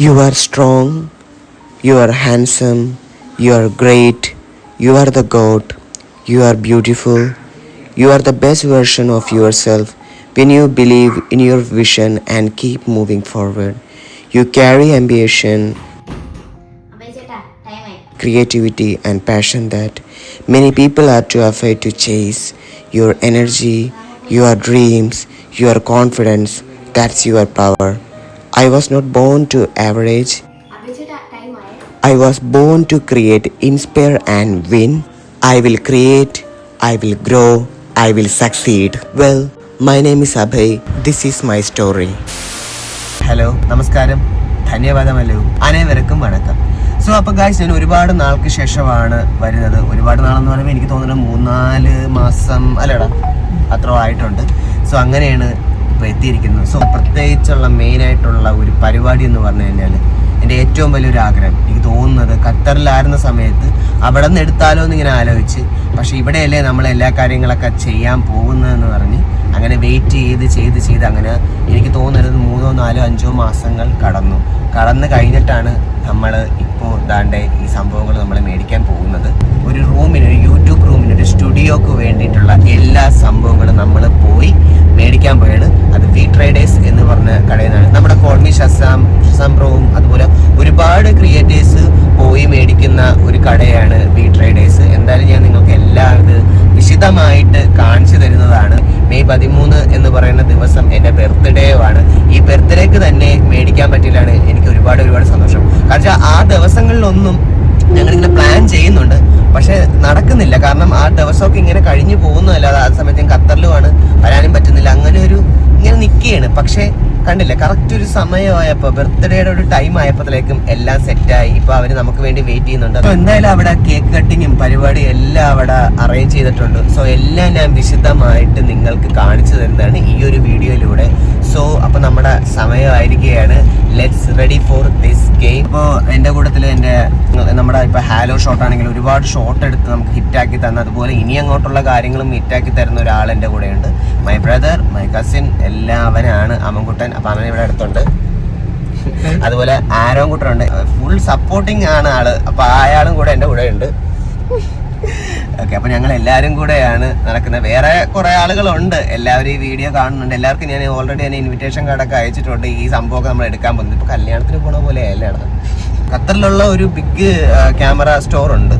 You are strong, you are handsome, you are great, you are the God, you are beautiful, you are the best version of yourself when you believe in your vision and keep moving forward. You carry ambition, creativity, and passion that many people are too afraid to chase. Your energy, your dreams, your confidence, that's your power. I was not born to average. I was born to create, inspire, and win. I will create, I will grow, I will succeed. Well, my name is Abhay. This is my story. Hello, നമസ്കാരം, ധന്യവാദമല്ലോ, അനേവർക്കും വണക്കം. So അപ്പോൾ guys, ഞാൻ ഒരുപാട് നാൾക്ക് ശേഷമാണ് വരുന്നത്. ഒരുപാട് നാളെന്ന് പറയുമ്പോൾ എനിക്ക് തോന്നുന്നത് 3-4 മാസം അല്ലടാ അത്ര ആയിട്ടുണ്ട്. സോ അങ്ങനെയാണ് ഇപ്പോൾ എത്തിയിരിക്കുന്നത്. സോ പ്രത്യേകിച്ചുള്ള മെയിനായിട്ടുള്ള ഒരു പരിപാടി എന്ന് പറഞ്ഞു കഴിഞ്ഞാൽ എൻ്റെ ഏറ്റവും വലിയൊരു ആഗ്രഹം, എനിക്ക് തോന്നുന്നത് ഖത്തറിലായിരുന്ന സമയത്ത് അവിടെ നിന്ന് എടുത്താലോ എന്നിങ്ങനെ ആലോചിച്ച്, പക്ഷേ ഇവിടെയല്ലേ നമ്മൾ എല്ലാ കാര്യങ്ങളൊക്കെ ചെയ്യാൻ പോകുന്നതെന്ന് പറഞ്ഞ് അങ്ങനെ വെയിറ്റ് ചെയ്ത് അങ്ങനെ എനിക്ക് തോന്നുന്നത് 3-4-5 മാസങ്ങൾ കടന്നു കഴിഞ്ഞിട്ടാണ് നമ്മൾ ഇപ്പോൾ ദാണ്ടെ ഈ സംഭവങ്ങൾ നമ്മൾ മേടിക്കാൻ പോകുന്നത്. ഒരു യൂട്യൂബ് റൂമിന്, ഒരു സ്റ്റുഡിയോക്ക് വേണ്ടിയിട്ടുള്ള എല്ലാ സംഭവങ്ങളും നമ്മൾ പോയി മേടിക്കാൻ പോയാണ്. അത് വി ട്രേഡേഴ്സ് എന്ന് പറഞ്ഞ കടയിൽ നിന്നാണ്. നമ്മുടെ കോൾമി ഷസാം ബ്രോവും അതുപോലെ ഒരുപാട് ക്രിയേറ്റേഴ്സ് പോയി മേടിക്കുന്ന ഒരു കടയാണ് വി ട്രേഡേഴ്സ്. എന്തായാലും ഞാൻ നിങ്ങൾക്ക് എല്ലാം ഇത് വിശദമായിട്ട് കാണിച്ചു തരുന്നതാണ്. മെയ് 13 എന്ന് പറയുന്ന ദിവസം എൻ്റെ ബർത്ത്ഡേ ആണ്. ഈ ബർത്ത്ഡേക്ക് തന്നെ മേടിക്കാൻ പറ്റില്ലാണ് എനിക്ക് ഒരുപാട് സന്തോഷം. കാരണം ആ ദിവസങ്ങളിലൊന്നും ഞങ്ങളിങ്ങനെ പ്ലാൻ ചെയ്യുന്നുണ്ട്, പക്ഷെ നടക്കുന്നില്ല. കാരണം ആ ദിവസമൊക്കെ ഇങ്ങനെ കഴിഞ്ഞു പോകുന്നതല്ലാതെ ആ സമയത്ത് ഞാൻ ഖത്തറിലുമാണ്, വരാനും പറ്റുന്നില്ല. ഇങ്ങനെ നിൽക്കുകയാണ്. പക്ഷെ കണ്ടില്ല, കറക്റ്റ് ഒരു സമയമായപ്പോൾ, ബർത്ത്ഡേയുടെ ഒരു ടൈം ആയപ്പോഴത്തേക്കും എല്ലാം സെറ്റായി. ഇപ്പൊ അവര് നമുക്ക് വേണ്ടി വെയിറ്റ് ചെയ്യുന്നുണ്ട്. അപ്പൊ എന്തായാലും അവിടെ കേക്ക് കട്ടിങ്ങും പരിപാടിയും എല്ലാം അവിടെ അറേഞ്ച് ചെയ്തിട്ടുണ്ട്. സോ എല്ലാം ഞാൻ വിശദമായിട്ട് നിങ്ങൾക്ക് കാണിച്ചു തരുന്നതാണ് ഈ ഒരു വീഡിയോയിലൂടെ. സോ അപ്പൊ നമ്മുടെ സമയമായിരിക്കുകയാണ്. Let's ready for this game. ഇപ്പോൾ എൻ്റെ കൂട്ടത്തിൽ നമ്മുടെ ഇപ്പൊ ഹാലോ ഷോട്ട് ആണെങ്കിൽ ഒരുപാട് ഷോട്ട് എടുത്ത് നമുക്ക് ഹിറ്റാക്കി തന്ന, അതുപോലെ ഇനി അങ്ങോട്ടുള്ള കാര്യങ്ങളും ഹിറ്റാക്കി തരുന്ന ഒരാൾ എൻ്റെ കൂടെയുണ്ട്. മൈ ബ്രദർ, മൈ കസിൻ, എല്ലാം അവനാണ്, അമൻകുട്ടൻ. അപ്പൊ അവൻ ഇവിടെ അടുത്തുണ്ട്. അതുപോലെ ആരോൻകുട്ടനുണ്ട്. ഫുൾ സപ്പോർട്ടിങ് ആണ് ആള്. അപ്പൊ അയാളും കൂടെ എൻ്റെ കൂടെ ഉണ്ട്. ഓക്കെ, അപ്പൊ ഞങ്ങൾ എല്ലാവരും കൂടെയാണ് നടക്കുന്നത്. വേറെ കുറെ ആളുകളുണ്ട്, എല്ലാവരും ഈ വീഡിയോ കാണുന്നുണ്ട്. എല്ലാവർക്കും ഞാൻ ഓൾറെഡി ഇൻവിറ്റേഷൻ കാർഡൊക്കെ അയച്ചിട്ടുണ്ട്. ഈ സംഭവമൊക്കെ നമ്മൾ എടുക്കാൻ പോകുന്നത് ഇപ്പൊ കല്യാണത്തിന് പോണ പോലെ അല്ലാണ്. ഖത്തറിലുള്ള ഒരു ബിഗ് ക്യാമറ സ്റ്റോർ ഉണ്ട്.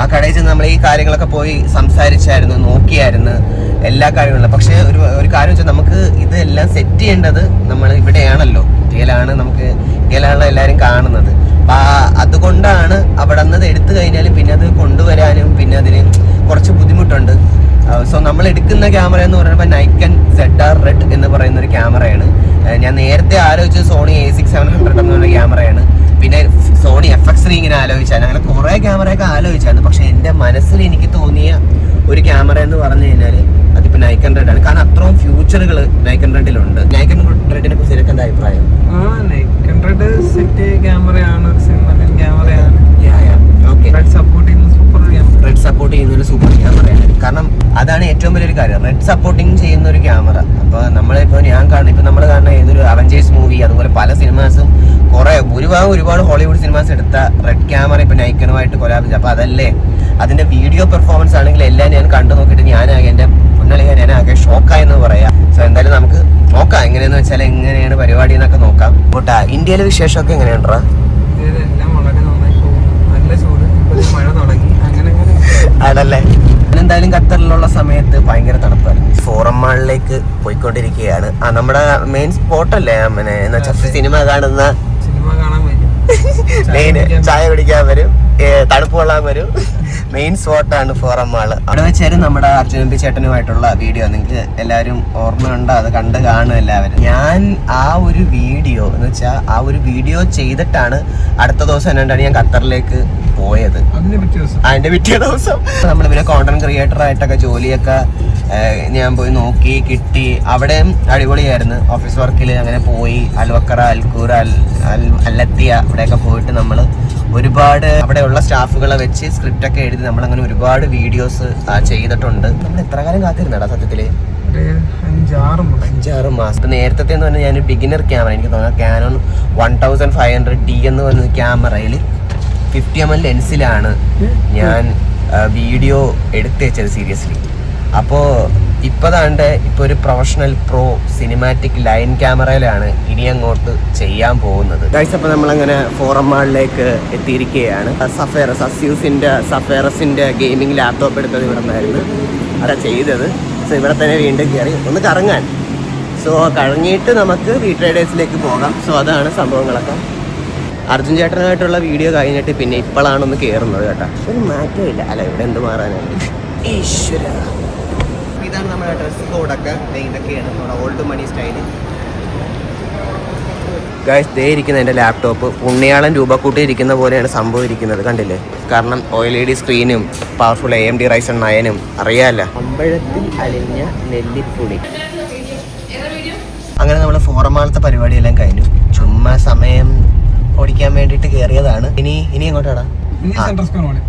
ആ കടയിൽ ചെന്ന് നമ്മൾ ഈ കാര്യങ്ങളൊക്കെ പോയി സംസാരിച്ചായിരുന്നു, നോക്കിയായിരുന്നു എല്ലാ കാര്യങ്ങളും. പക്ഷെ ഒരു കാര്യം വെച്ചാൽ നമുക്ക് ഇതെല്ലാം സെറ്റ് ചെയ്യേണ്ടത് നമ്മൾ ഇവിടെയാണല്ലോ, ഇന്ത്യയിലാണല്ലോ എല്ലാവരും കാണുന്നത്. അപ്പൊ അതുകൊണ്ടാണ് അവിടെ നിന്ന് എടുത്തു കഴിഞ്ഞാലും പിന്നെ അത് കൊണ്ടുവരാനും പിന്നെ അതിന് കുറച്ച് ബുദ്ധിമുട്ടുണ്ട്. സോ നമ്മൾ എടുക്കുന്ന ക്യാമറ എന്ന് പറയുമ്പോൾ നൈക്കൺ ZR Red എന്ന് പറയുന്ന ഒരു ക്യാമറയാണ്. ഞാൻ നേരത്തെ ആലോചിച്ചത് സോണി A6700 എന്ന് പറയുന്ന ക്യാമറയാണ്. പിന്നെ സോണി FX3 ഇങ്ങനെ ആലോചിച്ചാൽ, അങ്ങനെ കുറെ ക്യാമറയൊക്കെ ആലോചിച്ചായിരുന്നു. പക്ഷെ എൻ്റെ മനസ്സിൽ എനിക്ക് തോന്നിയ ഒരു ക്യാമറ എന്ന് പറഞ്ഞു കഴിഞ്ഞാൽ അതിപ്പോ നൈക്കൺ റെഡ് ആണ്. കാരണം അത്രയും ഫ്യൂച്ചറുകൾ നൈക്കൺ റെഡിലുണ്ട്. നൈക്കൺ റെഡിനെ കുറിച്ച് എനിക്ക് എന്താ അഭിപ്രായം? നൈക്കൺ റെഡ് സെറ്റ് ക്യാമറയാണ്, ഒരു സിനിമ ക്യാമറയാണ്. റെഡ് സപ്പോർട്ട് ചെയ്യുന്ന ഒരു സൂപ്പർ ക്യാമറയാണ്. കാരണം അതാണ് ഏറ്റവും വലിയൊരു കാര്യം, റെഡ് സപ്പോർട്ടിങ് ചെയ്യുന്ന ഒരു ക്യാമറ. അപ്പൊ നമ്മളിപ്പോ നമ്മൾ കാണുന്ന ഏതൊരു അവഞ്ചേഴ്സ് മൂവി, അതുപോലെ പല സിനിമാസും ഒരുപാട് ഹോളിവുഡ് സിനിമാസ് എടുത്ത റെഡ് ക്യാമറ ഇപ്പൊ നൈക്കനുമായിട്ട് കൊലാബ്. അപ്പൊ അതല്ലേ അതിന്റെ വീഡിയോ പെർഫോമൻസ് ആണെങ്കിൽ എല്ലാം ഞാൻ കണ്ടു നോക്കിയിട്ട് എന്റെ ഞാനാകെ ഷോക്കായെന്ന് പറയാം. സോ എന്തായാലും നമുക്ക് നോക്കാം എങ്ങനെയാന്ന് വെച്ചാൽ എങ്ങനെയാണ് പരിപാടി എന്നൊക്കെ നോക്കാം. പോട്ടാ, ഇന്ത്യയിലെ വിശേഷമൊക്കെ എങ്ങനെയുണ്ടാ? എല്ലാം വളരെ നന്നായി പോകും. നല്ല ചൂട്, മഴ തുടങ്ങി, അങ്ങനെ ആണല്ലേ. എന്തായാലും ഖത്തറിലുള്ള സമയത്ത് ഭയങ്കര തണുപ്പായിരുന്നു. ഫോറം മാളിലേക്ക് പോയിക്കൊണ്ടിരിക്കുകയാണ്. നമ്മുടെ മെയിൻ സ്പോട്ടല്ലേ എന്ന് വെച്ചാൽ സിനിമ കാണാൻ വരും, ചായ കുടിക്കാൻ വരും, തണുപ്പ് കൊള്ളാൻ വരും. മെയിൻ സ്പോട്ടാണ് ഫോറം മാള്. അവിടെ വെച്ചായിരുന്നു നമ്മുടെ അർജുനൻ ചേട്ടനുമായിട്ടുള്ള വീഡിയോ. നിങ്ങൾക്ക് എല്ലാവരും ഓർമ്മയുണ്ടോ? അത് കാണും എല്ലാവരും. ഞാൻ ആ ഒരു വീഡിയോ എന്ന് വെച്ചാൽ ആ ഒരു വീഡിയോ ചെയ്തിട്ടാണ് അടുത്ത ദിവസം എന്നാണ് ഞാൻ ഖത്തറിലേക്ക് പോയത്. അതിന്റെ പിറ്റേ ദിവസം നമ്മൾ പിന്നെ കോണ്ടന്റ് ക്രിയേറ്റർ ആയിട്ടൊക്കെ ജോലിയൊക്കെ ഞാൻ പോയി നോക്കി, കിട്ടി. അവിടെയും അടിപൊളിയായിരുന്നു. ഓഫീസ് വർക്കിൽ അങ്ങനെ പോയി അൽവക്കറ, അൽക്കൂർ, അല്ലത്തിയ ഇവിടെയൊക്കെ പോയിട്ട് നമ്മൾ ഒരുപാട് അവിടെയുള്ള സ്റ്റാഫുകളെ വെച്ച് സ്ക്രിപ്റ്റ് ഒക്കെ എഴുതി നമ്മളങ്ങനെ ഒരുപാട് വീഡിയോസ് ചെയ്തിട്ടുണ്ട്. നമ്മൾ എത്ര കാലം കാത്തിരുന്നടാ സത്യത്തില്? 5-6 മാസം. നേരത്തെ എന്ന് പറഞ്ഞാൽ ഞാൻ ബിഗിനർ ക്യാമറ, എനിക്ക് തോന്നുന്നത് കാനോൺ 1500D എന്ന് പറഞ്ഞ ക്യാമറയിൽ 50mm ലെൻസിലാണ് ഞാൻ വീഡിയോ എടുത്ത് വെച്ചത് സീരിയസ്ലി. അപ്പോൾ ഇപ്പോഴാണ്ട് ഇപ്പോൾ ഒരു പ്രൊഫഷണൽ പ്രോ സിനിമാറ്റിക് ലൈൻ ക്യാമറയിലാണ് ഇനി അങ്ങോട്ട് ചെയ്യാൻ പോകുന്നത്. ഗൈസ്, അപ്പോൾ നമ്മളങ്ങനെ ഫോറം മാളിലേക്ക് എത്തിയിരിക്കുകയാണ്. സഫേറസിൻ്റെ ഗെയിമിംഗ് ലാപ്ടോപ്പ് എടുത്തത് ഇവിടെ നിന്നായിരുന്നു. അതാ ചെയ്തത്. സോ ഇവിടെ തന്നെ വീണ്ടും കയറി ഒന്ന് കറങ്ങാൻ. സോ കറങ്ങിയിട്ട് നമുക്ക് വി ട്രേഡേഴ്സിലേക്ക് പോകാം. സോ അതാണ് സംഭവങ്ങളൊക്കെ. അർജുൻ ചേട്ടനായിട്ടുള്ള വീഡിയോ കഴിഞ്ഞിട്ട് പിന്നെ ഇപ്പോഴാണ് ഒന്ന് കയറുന്നത് കേട്ടോ. ഒരു മാറ്റമില്ല. അല്ല, ഇവിടെ എന്ത് മാറാനാണ്? ഈശ്വര, ഇതാണ് നമ്മുടെ ഡ്രസ് കോഡൊക്കെ. ഇതൊക്കെയാണ് നമ്മുടെ ഓൾഡ് മണി സ്റ്റൈല്. ഗൈസ്, ദേ ഇരിക്കുന്ന എൻ്റെ ലാപ്ടോപ്പ് പുണ്യാളൻ രൂപ കൂട്ടിയിരിക്കുന്ന പോലെയാണ് സംഭവം ഇരിക്കുന്നത്, കണ്ടില്ലേ? കാരണം OLED സ്ക്രീനും പവർഫുൾ AMD Ryzen 9 അറിയാമല്ലോ. അമ്പഴത്തിൽ അലിഞ്ഞ നെല്ലിപ്പുളി. അങ്ങനെ നമ്മൾ ഫോറമാളത്തെ പരിപാടിയെല്ലാം കഴിഞ്ഞു. ചുമ്മാ സമയം ഓടിക്കാൻ വേണ്ടിയിട്ട് കയറിയതാണ്. ഇനി എങ്ങോട്ടാടാ?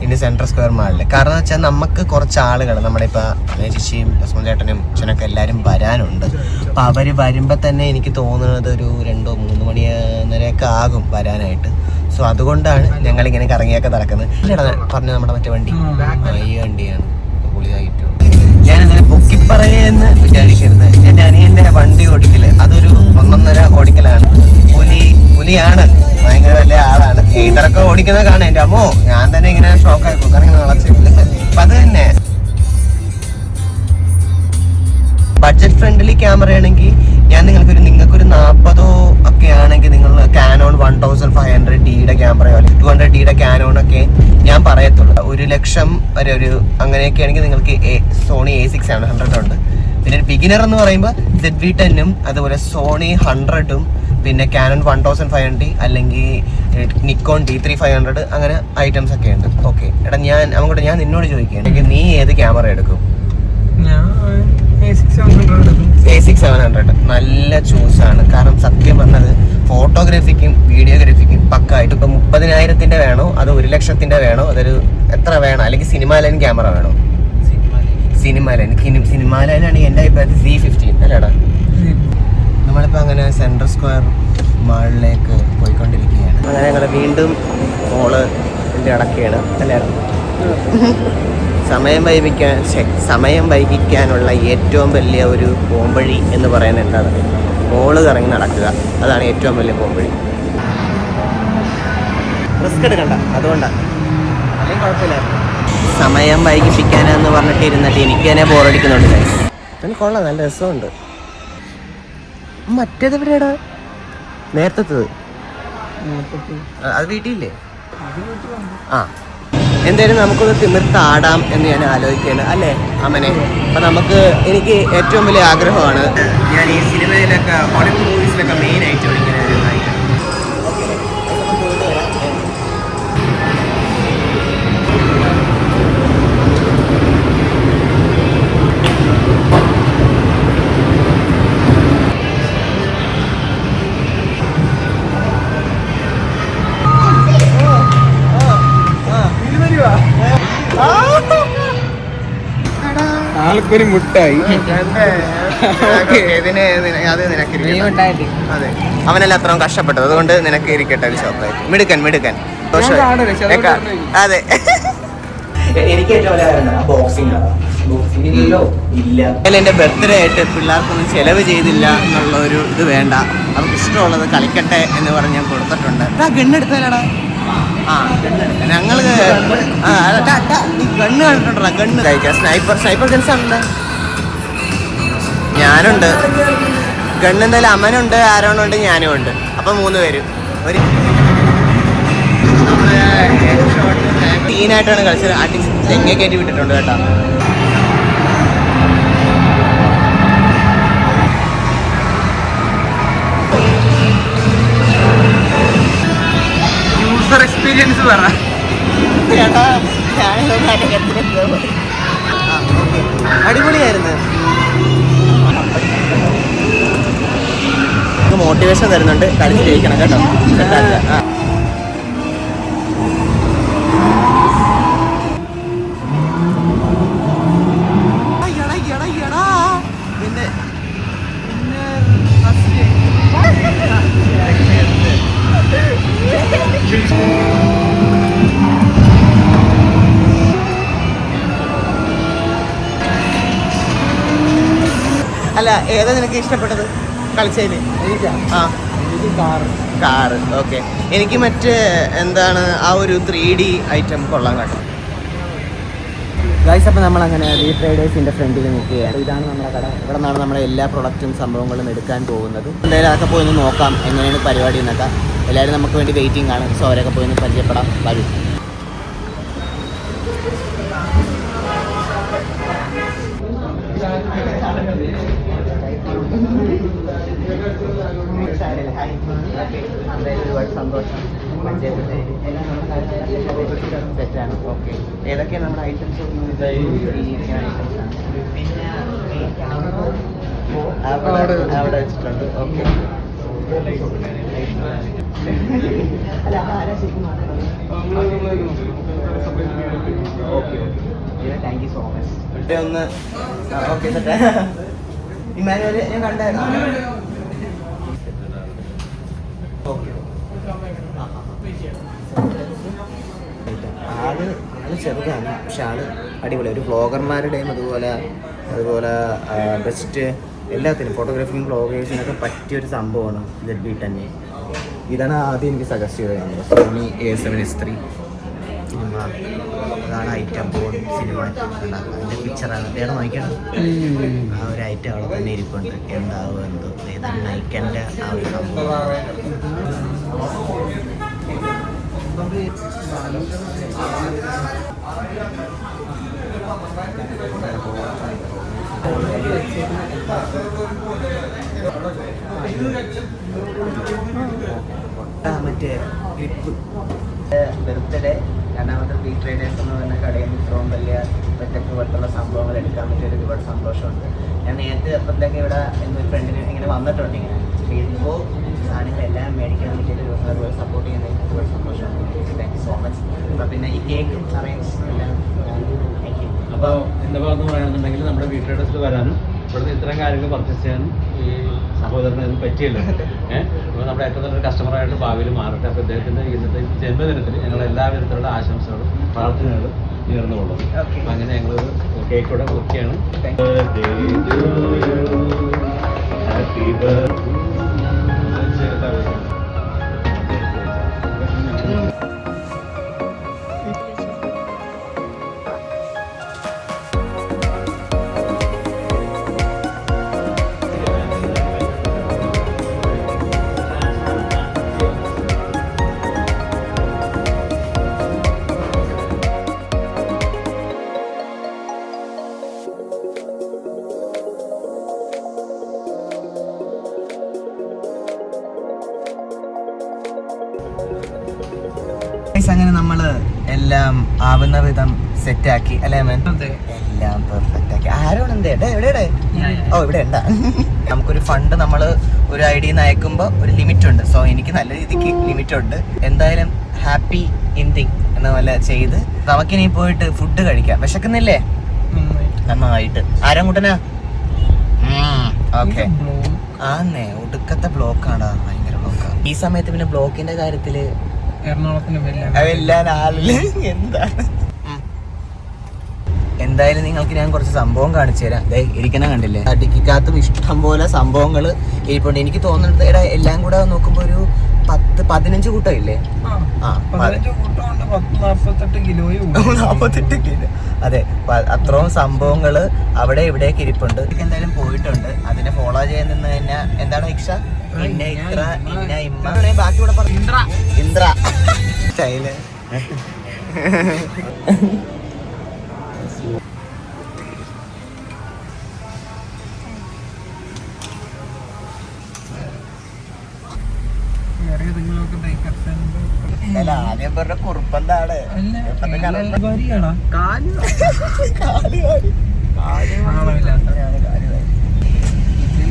ഇനി സെൻട്രൽ സ്ക്വയർ മാളില്. കാരണം വെച്ചാൽ നമുക്ക് കുറച്ച് ആളുകൾ നമ്മുടെ ഇപ്പൊ ചേച്ചിയും ലക്ഷ്മൺ ചേട്ടനും അച്ഛനൊക്കെ എല്ലാവരും വരാനുണ്ട്. അപ്പൊ അവര് വരുമ്പോ തന്നെ എനിക്ക് തോന്നുന്നത് ഒരു 2-3 മണിയൊക്കെ ആകും വരാനായിട്ട്. സോ അതുകൊണ്ടാണ് ഞങ്ങളിങ്ങനെ കറങ്ങിയൊക്കെ നടക്കുന്നത്. പറഞ്ഞ നമ്മുടെ മറ്റേ വണ്ടി ഈ വണ്ടിയാണ് പൊളിയായിട്ട്. ഞാനിങ്ങനെ പൊക്കിപ്പറയെന്ന് വിചാരിക്കരുത്. എൻ്റെ അനിയൻ്റെ വണ്ടി ഓടിക്കല് അതൊരു 1.5 ഓടിക്കലാണ്. പുലിയാണ്, ഭയങ്കര വലിയ ആളാണ്. ഇതൊക്കെ ഓടിക്കുന്നത് കാണാൻ എൻ്റെ അമ്മോ, ഞാൻ തന്നെ ഇങ്ങനെ ഷോക്കായി പോകും. കാരണം വളച്ചില്ല. അപ്പൊ അത് തന്നെ ബഡ്ജറ്റ് ഫ്രണ്ട്ലി ക്യാമറ ആണെങ്കിൽ ഞാൻ നിങ്ങൾക്കൊരു 40 ഒക്കെ ആണെങ്കിൽ നിങ്ങൾ കാനോൺ 1500D ക്യാമറയോ അല്ലെങ്കിൽ 200D കാനോൺ ഒക്കെ ഞാൻ പറയത്തുള്ളൂ. 1 ലക്ഷം വരെ ഒരു അങ്ങനെയൊക്കെ ആണെങ്കിൽ നിങ്ങൾക്ക് സോണി A6700 ഉണ്ട്. പിന്നെ ഒരു ബിഗിനർ എന്ന് പറയുമ്പോൾ ZV-10 അതുപോലെ സോണി 100 പിന്നെ കാനോൺ 1500 അല്ലെങ്കിൽ നിക്കോൺ D3500 അങ്ങനെ ഐറ്റംസ് ഒക്കെ ഉണ്ട്. ഓക്കെ എടാ, ഞാൻ നിന്നോട് ചോദിക്കുകയാണെങ്കിൽ നീ ഏത് ക്യാമറ എടുക്കും? A6700 നല്ല ചൂസാണ്. കാരണം സത്യം പറഞ്ഞത് ഫോട്ടോഗ്രാഫിക്കും വീഡിയോഗ്രാഫിക്കും പക്കായിട്ട്. ഇപ്പൊ 30,000 വേണോ അതോ 1 ലക്ഷത്തിന്റെ വേണോ, അതൊരു എത്ര വേണോ, അല്ലെങ്കിൽ സിനിമ ലൈൻ ക്യാമറ വേണോ? സിനിമ ലൈനാണ് എൻ്റെ അഭിപ്രായത്തിൽ C15 അല്ലേടാ. നമ്മളിപ്പോൾ അങ്ങനെ സെൻട്രൽ സ്ക്വയർ മാളിലേക്ക് പോയിക്കൊണ്ടിരിക്കുകയാണ്. അങ്ങനെ ഞങ്ങൾ വീണ്ടും മോള് എൻ്റെ അടക്കുകയാണ് അല്ലായിരുന്നു. സമയം വൈകിക്കാനുള്ള ഏറ്റവും വലിയ ഒരു പോംവഴി എന്ന് പറയുന്നത് എന്താണ്? മോള് കറങ്ങി നടക്കുക. അതാണ് ഏറ്റവും വലിയ പോംവഴി. റിസ്ക് എടുക്കണ്ട, അതുകൊണ്ടാണ്. അല്ലെങ്കിൽ കുഴപ്പമില്ലായിരുന്നു. സമയം വൈകിപ്പിക്കാനെന്ന് പറഞ്ഞിട്ട് ഇരുന്നിട്ട് എനിക്ക് തന്നെ ബോറടിക്കുന്നുണ്ട്. അതിന് കൊള്ളാം, നല്ല രസമുണ്ട്. മറ്റേത് എവിടെയാടാ? നേരത്തത് അത് വീട്ടിലില്ലേ? ആ, എന്തായാലും നമുക്കൊന്ന് തിമിർത്താടാം എന്ന് ഞാൻ ആലോചിക്കുകയാണ് അല്ലേ അമ്മനെ. അപ്പം എനിക്ക് ഏറ്റവും വലിയ ആഗ്രഹമാണ് ഞാൻ ഈ സിനിമയിലൊക്കെ ഹോളിവുഡ് മൂവീസിലൊക്കെ മെയിൻ ആയിട്ട് ഓടിക്കുന്ന ഒരു നായിക. ആൾക്കൊരു മുട്ടായി. അതെ, അവനല്ല അത്രയും കഷ്ടപ്പെട്ടത്, അതുകൊണ്ട് നിനക്ക് ഇരിക്കട്ടെ ഒരു ഷോപ്പായിട്ട്. മിടുക്കൻ. അതെ, എനിക്ക് എന്റെ ബർത്ത്ഡേ ആയിട്ട് പിള്ളേർക്കൊന്നും ചെലവ് ചെയ്തില്ല എന്നുള്ള ഒരു ഇത് വേണ്ട, അവർക്ക് ഇഷ്ടമുള്ളത് കളിക്കട്ടെ എന്ന് പറഞ്ഞ് ഞാൻ കൊടുത്തിട്ടുണ്ട്. ഗണ്ണെടുത്താലടാ. ഞങ്ങള് ഗണ്ണ് കണ്ടിട്ടുണ്ടോ? ഗണ്ണ് കഴിക്കാം. സ്നൈപ്പർ ഗൺസ് ഉണ്ട്. ഞാനുണ്ട് ഗണ്ണ്. എന്തായാലും അമ്മനുണ്ട്, ആരോണുണ്ട്, ഞാനും ഉണ്ട്. അപ്പം 3 പേര് ഒരു ടീനായിട്ടാണ് കളിച്ചത്. അടി തെങ്ങ കയറ്റി വിട്ടിട്ടുണ്ട് കേട്ടോ. എക്സ്പീരിയൻസ് പറ ചേട്ടാ. അടിപൊളിയായിരുന്നു. മോട്ടിവേഷൻ തരുന്നുണ്ട്, കളിച്ച് ജയിക്കണം കേട്ടോ. അല്ല ഏതാ നിനക്ക് ഇഷ്ടപ്പെട്ടത് കളിച്ചതിൽ? ആ കാറ്. ഓക്കെ. എനിക്ക് മറ്റേ എന്താണ് ആ ഒരു 3D ഐറ്റം കൊള്ളാൻ കേട്ടോ. ഗൈസ്, അപ്പോൾ നമ്മളങ്ങനെ വി ട്രേഡേഴ്സിൻ്റെ ഫ്രണ്ടിൽ നിൽക്കുകയാണ്. ഇതാണ് നമ്മുടെ കട. ഇവിടെ നിന്നാണ് നമ്മുടെ എല്ലാ പ്രൊഡക്റ്റും സംഭവങ്ങളും എടുക്കാൻ പോകുന്നത്. എന്തായാലും അതൊക്കെ പോയി ഒന്ന് നോക്കാം എങ്ങനെയാണ് പരിപാടി എന്നൊക്കെ. എല്ലാവരും നമുക്ക് വേണ്ടി വെയിറ്റിംഗ് ആണ്. സോ അവരൊക്കെ പോയി ഒന്ന് പരിചയപ്പെടാം. വരും. ഒരുപാട് സന്തോഷം. സെറ്റാണ്. ഓക്കെ. ഏതൊക്കെയാണ് നമ്മുടെ ഐറ്റംസ്? പിന്നെ അവിടെ വെച്ചിട്ടുണ്ട്. ഓക്കെ. അല്ല ആരാ ശരിക്കും okay. Thank you so much. ഒന്ന് ഓക്കെ സെറ്റാ. ഇമാനുവൽ ഞാൻ കണ്ടായിരുന്നു. ആള് ചെറുതാണ്, പക്ഷെ ആള് അടിപൊളി. ഒരു വ്ളോഗർമാരുടെയും അതുപോലെ ബെസ്റ്റ് എല്ലാത്തിനും ഫോട്ടോഗ്രാഫിക്കും വ്ളോഗേഴ്സിനൊക്കെ പറ്റിയൊരു സംഭവമാണ് ZV-10. ഇതാണ് ആദ്യം എനിക്ക് സജസ്റ്റ് ചെയ്തത്. Sony A7S3 cinema. അതാണ് ഐറ്റം ഫോൺ സിനിമ. അതിൻ്റെ പിക്ചറാണ് വേറെ നോക്കണം. ആ ഒരു ഐറ്റം അവിടെ തന്നെ ഇരിപ്പുണ്ട്. എന്താവും എന്തോ ഏതാണ് നൈക്കൻ്റെ ആ ഒരു സംഭവം. മറ്റേ ഗ്രിപ്പ് ബർത്ത്ഡേ രണ്ടാമത്തെ വി ട്രേഡേഴ്സ് എന്ന് പറഞ്ഞ കടയിൽ നിന്ന് ഇത്രയും വലിയ പ്രൊജക്ട് പോലത്തുള്ള സംഭവങ്ങൾ എടുക്കാൻ പറ്റിയൊരു ഒരുപാട് സന്തോഷമുണ്ട്. ഞാൻ നേരത്തെ ചെറുപ്പത്തിലേക്ക് ഇവിടെ എന്നൊരു ഫ്രണ്ടിന് ഇങ്ങനെ വന്നിട്ടുണ്ട്. ഇങ്ങനെ ഇപ്പോൾ സാധനങ്ങളെല്ലാം മേടിക്കാൻ പറ്റിയൊരു അതുപോലെ സപ്പോർട്ട് ചെയ്യുന്നതിന് ഒരുപാട് സന്തോഷമുണ്ട്. Thank you so much. അപ്പോൾ പിന്നെ ഈ കേക്ക് അറേഞ്ച് എല്ലാം താങ്ക് യു. അപ്പോൾ എന്താ പറയുക പറയുകയാണെന്നുണ്ടെങ്കിൽ നമ്മുടെ വി ട്രേഡേഴ്സിൽ വരാനും ഇവിടുന്ന് ഇത്തരം കാര്യങ്ങൾ പർച്ചേസ് ചെയ്യാനും ഈ സഹോദരന് ഇത് പറ്റിയല്ലോ. അപ്പോൾ നമ്മുടെ ഏറ്റവും നല്ലൊരു കസ്റ്റമറായിട്ട് ഭാവിയിൽ മാറട്ടെ. അപ്പോൾ ഇദ്ദേഹത്തിൻ്റെ ഇന്നത്തെ ജന്മദിനത്തിൽ ഞങ്ങൾ എല്ലാ വിധത്തിലുള്ള ആശംസകളും പ്രാർത്ഥനകളും നേർന്നുകൊള്ളും. അപ്പം അങ്ങനെ ഞങ്ങളൊരു കേക്ക് കൂടെ കുക്കിയാണ്. Happy birthday. അങ്ങനെ നമ്മൾ എല്ലാം ആവുന്ന വിധം സെറ്റാക്കി അല്ലേ? എല്ലാം പെർഫെക്റ്റ് ആക്കി. ആരോട് എവിടെ? ഓ ഇവിടെ ഉണ്ടാ. നമുക്കൊരു ഫണ്ട് നമ്മൾ ഒരു ഐഡിയ അയക്കുമ്പോൾ ഒരു ലിമിറ്റ് ഉണ്ട്. സോ എനിക്ക് നല്ല രീതിക്ക് ലിമിറ്റ് ഉണ്ട്. എന്തായാലും ഹാപ്പി ഇൻതിങ് എന്ന പോലെ ചെയ്ത് നമുക്കിനി പോയിട്ട് ഫുഡ് കഴിക്കാം. വിശക്കുന്നില്ലേ? നന്നായിട്ട്. ആരംകുട്ടനാ? ഓക്കെ. ആന്നേ ഒടുക്കത്തെ ബ്ലോക്കാണ്. ഭയങ്കര ബ്ലോക്കാണ് ഈ സമയത്ത്. പിന്നെ ബ്ലോക്കിന്റെ കാര്യത്തില് എന്തായാലും നിങ്ങൾക്ക് ഞാൻ കുറച്ച് സംഭവം കാണിച്ചു തരാം. ഇരിക്കണ കണ്ടില്ലേ? ഡിക്കിക്കകത്തും ഇഷ്ടം പോലെ സംഭവങ്ങൾ ഇരിപ്പുണ്ട്. എനിക്ക് തോന്നുന്നത് എല്ലാം കൂടെ നോക്കുമ്പോ ഒരു 10-15 കൂട്ടം ഇല്ലേ? 48 കിലോ. അതെ, അത്രയും സംഭവങ്ങള് അവിടെ ഇവിടെയൊക്കെ ഇരിപ്പുണ്ട്. എന്തായാലും പോയിട്ടുണ്ട്. അതിനെ ഫോളോ ചെയ്യാൻ നിന്ന് കഴിഞ്ഞാൽ എന്താണ് ഇക്ഷ ഇന്ന ഇത്ര ഇന്ന ഇമ്മ ബാക്കി കൂടെ പറഞ്ഞു. ഇന്ദ്ര സ്റ്റൈല്. ആദ്യം പറഞ്ഞ കുറുപ്പെന്താണ്?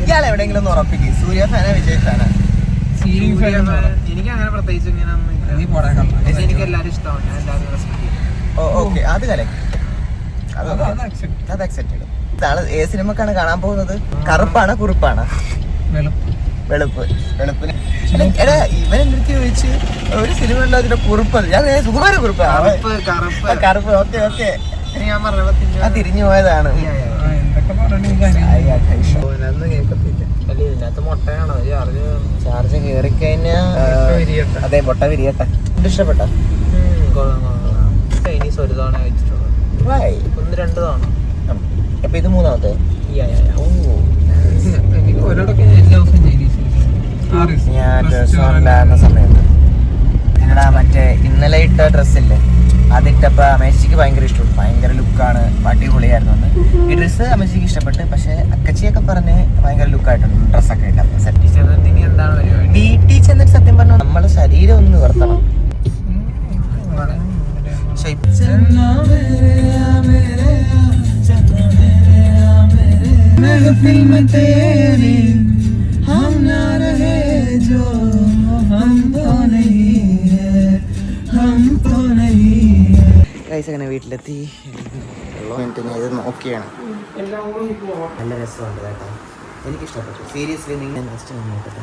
ഇയാൾ എവിടെയെങ്കിലും ഒന്ന് ഉറപ്പിക്കും. സൂര്യ ഫാനാ വിജയ് ഫാനാ? എനിക്ക് അങ്ങനെ പ്രത്യേകിച്ച് എനിക്ക് എല്ലാവരും ഇഷ്ടമാണ്. ഞാൻ എല്ലാവരും റെസ്പെക്ട് ചെയ്യും. ഓക്കെ, അത് കലക്ട്. അത് അക്സെപ്റ്റ് ചെയ്തു. ഇതാണ് ഏത് സിനിമക്കാണ് കാണാൻ പോകുന്നത്? കറുപ്പാണ് കുറുപ്പാണ്? വെളുപ്പ്. വെളുപ്പിന് എടാ ഇവനെടുത്ത് ചോദിച്ച് ഒരു സിനിമ ഉണ്ടോ അതിന്റെ കുറുപ്പ്? ഞാൻ സുകുമാര കുറുപ്പ്. കറുപ്പ്. ഓക്കെ. ഞാൻ പറഞ്ഞ തിരിഞ്ഞു പോയതാണ്. എന്തൊക്കെ പറയണെങ്കിൽ അതൊന്നും കേൾക്കത്തില്ല. അല്ല ഇതിനകത്ത് മുട്ടയാണോ ചാർജ് കയറി കഴിഞ്ഞാൽ അതെ മുട്ട വിരിയട്ടെ. ഇഷ്ടപ്പെട്ട ചൈനീസ് ഒരു തവണ കഴിച്ചിട്ടുള്ളൂ, 1-2 തവണ. അപ്പൊ ഇത് മൂന്നാമത്തെ. എനിക്ക് ഒരിടൊക്കെ എല്ലാ ദിവസവും ചൈനീസ് ഞാൻ ഡ്രസ്സുണ്ടായിരുന്ന സമയത്ത് നിങ്ങളുടെ മറ്റേ ഇന്നലെ ഇട്ട ഡ്രസ്സില്ലേ അതിട്ടപ്പോൾ അമേശിക്ക് ഭയങ്കര ഇഷ്ടപ്പെട്ടു. ഭയങ്കര ലുക്കാണ്, അടിപൊളിയായിരുന്നു എന്ന്. ഈ ഡ്രസ്സ് അമേശിക്ക് ഇഷ്ടപ്പെട്ട്. പക്ഷെ അക്കച്ചിയൊക്കെ പറഞ്ഞ് ഭയങ്കര ലുക്കായിട്ടുണ്ട് ഡ്രസ്സൊക്കെ ഇട്ടപ്പോൾ. ഇനി എന്താണ് പരിപാടി? വീട്ടിൽ ചെന്നിട്ട് സത്യം പറഞ്ഞാൽ നമ്മളെ ശരീരം ഒന്ന് നിവർത്തണം. അങ്ങനെ വീട്ടിലെത്തി ഇത് നോക്കിയാണ്. നല്ല രസമുണ്ട് കേട്ടോ, എനിക്കിഷ്ടപ്പെട്ടു സീരിയസ്ലി. നിങ്ങൾ നെക്സ്റ്റ് നോക്കട്ടെ.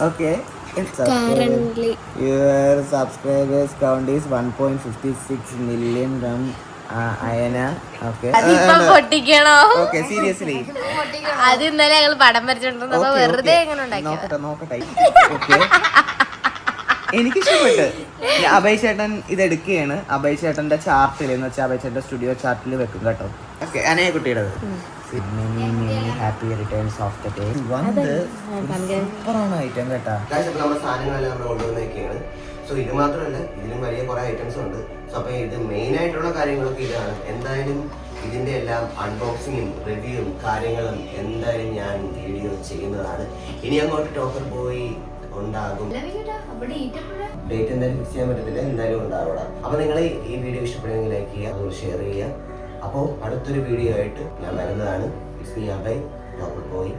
Okay, your subscribers count is 1.56 million from Ayana. Okay okay, seriously അത് ഇന്നലെ ഞങ്ങൾ പടം വരച്ചോണ്ടിരുന്നപ്പോ വെറുതെ എങ്ങനെ നോക്കട്ടെ. ഓക്കെ, എനിക്കിഷ്ടപ്പെട്ട്. അഭയ് ചേട്ടൻ ഇത് എടുക്കുകയാണ്. അഭയ് ചേട്ടന്റെ ചാർട്ടിൽ എന്ന് വെച്ചാൽ അഭയ് ചേട്ടന്റെ സ്റ്റുഡിയോ ചാർട്ടിൽ വെക്കും കേട്ടോ. ഓക്കെ, അനയ കുട്ടിയുടെ happy returns of the day. സൂപ്പറാണ് ഐറ്റം കേട്ടാ. നമ്മുടെ സാധനങ്ങളെല്ലാം നമ്മൾ കൊണ്ടുവന്നേക്കാണ്. സോ ഇത് മാത്രമല്ല, ഇതിലും വലിയ കുറെ ഐറ്റംസ് ഉണ്ട്. സോ അപ്പൊ ഇത് മെയിൻ ആയിട്ടുള്ള കാര്യങ്ങളൊക്കെ ഇതാണ്. എന്തായാലും ഇതിന്റെ എല്ലാം അൺബോക്സിങ്ങും റിവ്യൂവും കാര്യങ്ങളും എന്തായാലും ഞാൻ വീഡിയോ ചെയ്യുന്നതാണ്. ഇനി അങ്ങോട്ട് ടോക്കർ പോയി ഉണ്ടാകും. ഡേറ്റ് എന്തായാലും ഫിക്സ് ചെയ്യാൻ പറ്റത്തില്ല, എന്തായാലും ഉണ്ടാവും. അപ്പൊ നിങ്ങൾ ഈ വീഡിയോ ഇഷ്ടപ്പെടുമെങ്കിൽ ലൈക്ക് ചെയ്യുക, അതുപോലെ ഷെയർ ചെയ്യുക. അപ്പോൾ അടുത്തൊരു വീഡിയോ ആയിട്ട് ഞാൻ വരുന്നതാണ്. ഇറ്റ്സ് മീ അഭയ്, ടോക്കർ പോയി.